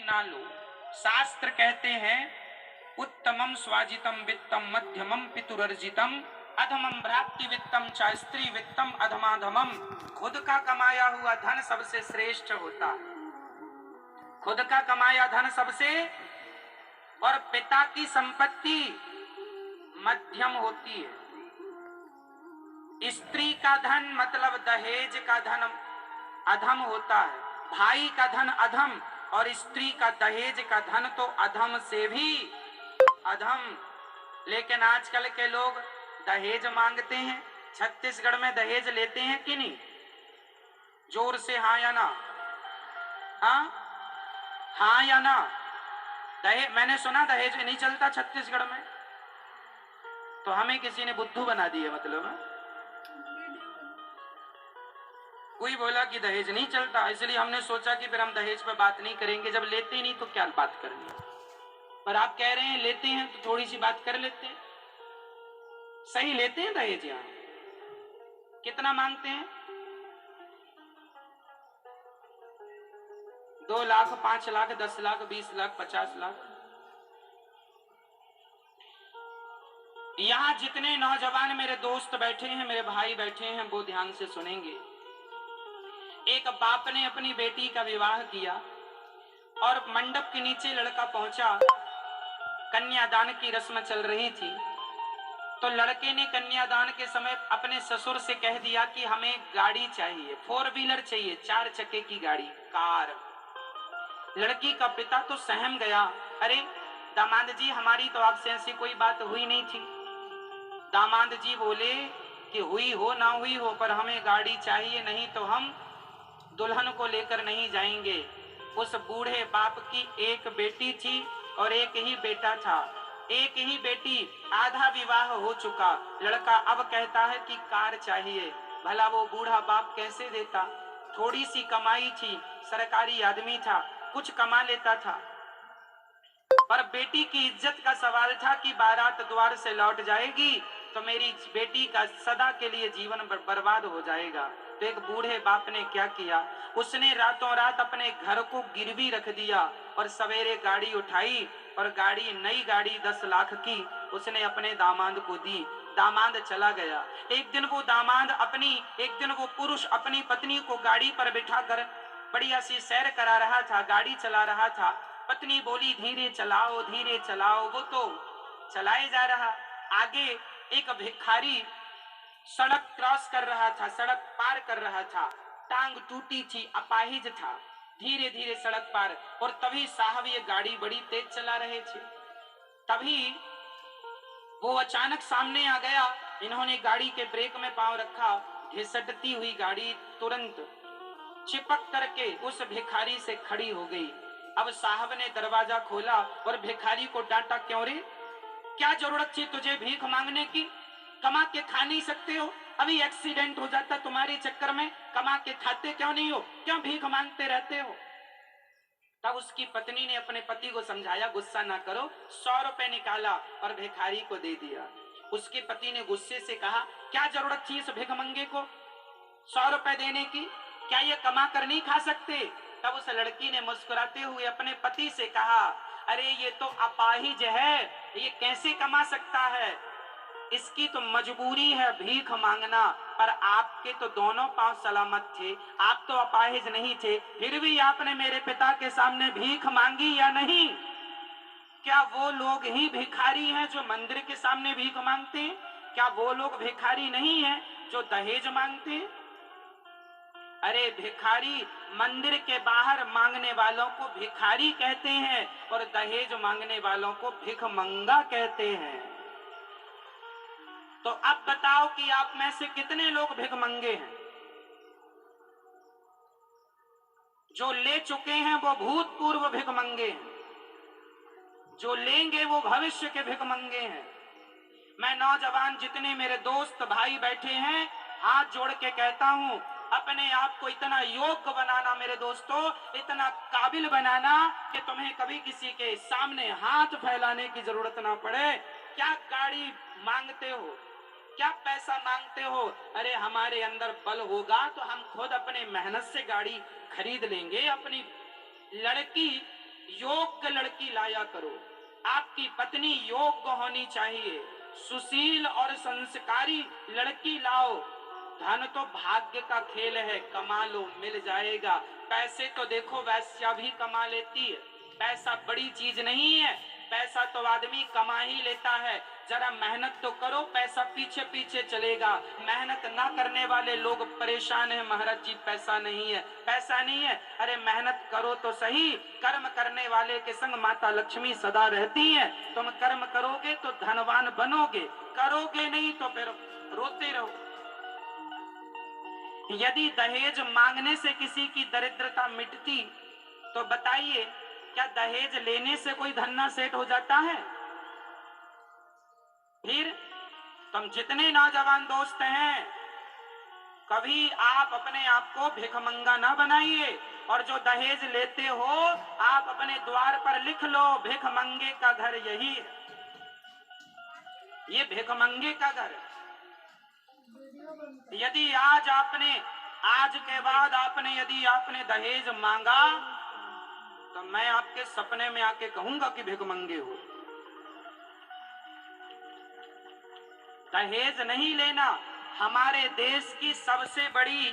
ना लो। शास्त्र कहते हैं उत्तमम स्वाजितम वित्तम मध्यमम पितुरर्जितम अधमम भ्रातृ वित्तम च स्त्री वित्तम अधमाधमम। खुद का कमाया हुआ धन सबसे श्रेष्ठ होता है, खुद का कमाया धन सबसे, और पिता की संपत्ति मध्यम होती है। स्त्री का धन मतलब दहेज का धन अधम होता है, भाई का धन अधम, और स्त्री का दहेज का धन तो अधम से भी अधम। लेकिन आजकल के लोग दहेज मांगते हैं। छत्तीसगढ़ में दहेज लेते हैं कि नहीं? जोर से हाँ या ना? हाँ या ना? दहेज, मैंने सुना दहेज नहीं चलता छत्तीसगढ़ में, तो हमें किसी ने बुद्धू बना दिया मतलब। कोई बोला कि दहेज नहीं चलता, इसलिए हमने सोचा कि फिर हम दहेज पर बात नहीं करेंगे, जब लेते ही नहीं तो क्या बात करनी। पर आप कह रहे हैं लेते हैं तो थोड़ी सी बात कर लेते हैं। सही लेते हैं दहेज? यहां कितना मांगते हैं? 2 लाख, 5 लाख, 10 लाख, 20 लाख, 50 लाख। यहां जितने नौजवान मेरे दोस्त बैठे हैं, मेरे भाई बैठे हैं, वो ध्यान से सुनेंगे। एक बाप ने अपनी बेटी का विवाह किया और मंडप के नीचे लड़का पहुंचा, कन्यादान की रस्म चल रही थी। तो लड़के ने कन्यादान के समय अपने ससुर से कह दिया कि हमें गाड़ी चाहिए, 4 व्हीलर चाहिए, 4 चक्के की गाड़ी, कार। लड़की का पिता तो सहम गया, अरे दामाद जी हमारी तो आपसे ऐसी कोई बात हुई नहीं थी। दामाद जी बोले कि हुई हो ना हुई हो पर हमें गाड़ी चाहिए, नहीं तो हम दुल्हन को लेकर नहीं जाएंगे। उस बूढ़े बाप की एक बेटी थी और एक ही बेटा था, एक ही बेटी, आधा विवाह हो चुका। लड़का अब कहता है कि कार चाहिए। भला वो बूढ़ा बाप कैसे देता? थोड़ी सी कमाई थी, सरकारी आदमी था, कुछ कमा लेता था, पर बेटी की इज्जत का सवाल था कि बारात द्वार से लौट जाएगी तो मेरी बेटी का सदा के लिए जीवन बर्बाद हो जाएगा। तो एक बूढ़े बाप ने क्या किया, उसने रातों रात अपने घर को गिरवी रख दिया और सवेरे गाड़ी उठाई और गाड़ी, नई गाड़ी 10 लाख की, उसने अपने दामाद को दी। दामाद चला गया। एक दिन वो पुरुष अपनी पत्नी को गाड़ी पर बिठाकर बढ़िया सी सैर करा रहा था, गाड़ी चला रहा था। पत्नी बोली धीरे चलाओ, धीरे चलाओ, वो तो चलाए जा रहा। आगे एक भिखारी सड़क क्रॉस कर रहा था, सड़क पार कर रहा था, टांग टूटी थी, अपाहिज था, धीरे धीरे सड़क पार। और तभी साहब ये गाड़ी बड़ी तेज चला रहे थे, तभी वो अचानक सामने आ गया। इन्होंने गाड़ी के ब्रेक में पांव रखा, घिसटती हुई गाड़ी तुरंत चिपक करके उस भिखारी से खड़ी हो गई। अब साहब ने दरवाजा खोला और भिखारी को डांटा, क्यों रे, क्या जरूरत थी तुझे भीख मांगने की? कमा के खा नहीं सकते हो? अभी एक्सीडेंट हो जाता तुम्हारे चक्कर में, कमा के खाते क्यों नहीं हो? क्यों भीख मांगते रहते हो? तब उसकी पत्नी ने अपने पति को समझाया, गुस्सा ना करो। 100 रुपए निकाला और भिखारी को दे दिया। उसके पति ने गुस्से से कहा, क्या जरूरत थी इस भिखमंगे को 100 रुपए देने की? क्या ये कमा कर नहीं खा सकते? तब उस लड़की ने मुस्कुराते हुए अपने पति से कहा, अरे ये तो अपाहिज है, ये कैसे कमा सकता है? इसकी तो मजबूरी है भीख मांगना। पर आपके तो दोनों पांव सलामत थे, आप तो अपाहिज नहीं थे, फिर भी आपने मेरे पिता के सामने भीख मांगी या नहीं? क्या वो लोग ही भिखारी हैं जो मंदिर के सामने भीख मांगते हैं? क्या वो लोग भिखारी नहीं हैं जो दहेज मांगते हैं? अरे भिखारी मंदिर के बाहर मांगने वालों को भिखारी कहते हैं और दहेज मांगने वालों को भिखमंगा कहते हैं। तो अब बताओ कि आप में से कितने लोग भिखमंगे हैं? जो ले चुके हैं वो भूतपूर्व भिखमंगे हैं, जो लेंगे वो भविष्य के भिखमंगे हैं। मैं नौजवान जितने मेरे दोस्त भाई बैठे हैं, हाथ जोड़ के कहता हूं, अपने आप को इतना योग्य बनाना मेरे दोस्तों, इतना काबिल बनाना कि तुम्हें कभी किसी के सामने हाथ फैलाने की जरूरत ना पड़े। क्या गाड़ी मांगते हो? क्या पैसा मांगते हो? अरे हमारे अंदर बल होगा तो हम खुद अपने मेहनत से गाड़ी खरीद लेंगे। अपनी लड़की योग्य लड़की लाया करो। आपकी पत्नी योग्य होनी चाहिए, सुशील और संस्कारी लड़की लाओ। धन तो भाग्य का खेल है, कमा लो मिल जाएगा। पैसे तो देखो वैश्या भी कमा लेती है, पैसा बड़ी चीज नहीं है, पैसा तो आदमी कमा ही लेता है। जरा मेहनत तो करो, पैसा पीछे पीछे चलेगा। मेहनत ना करने वाले लोग परेशान हैं, महाराज जी पैसा नहीं है, पैसा नहीं है। अरे मेहनत करो तो सही, कर्म करने वाले के संग माता लक्ष्मी सदा रहती हैं। तुम कर्म करोगे तो धनवान बनोगे, करोगे नहीं तो फिर रोते रहो। यदि दहेज मांगने से किसी की दरिद्रता मिटती तो बताइए, क्या दहेज लेने से कोई धन्ना सेठ हो जाता है? फिर तुम जितने नौजवान दोस्त हैं, कभी आप अपने आप को भिखमंगा ना बनाइए। और जो दहेज लेते हो, आप अपने द्वार पर लिख लो, भिखमंगे का घर यही है, ये भिखमंगे का घर। यदि आज के बाद यदि आपने दहेज मांगा तो मैं आपके सपने में आके कहूंगा कि भिखमंगे हो। दहेज नहीं लेना हमारे देश की सबसे बड़ी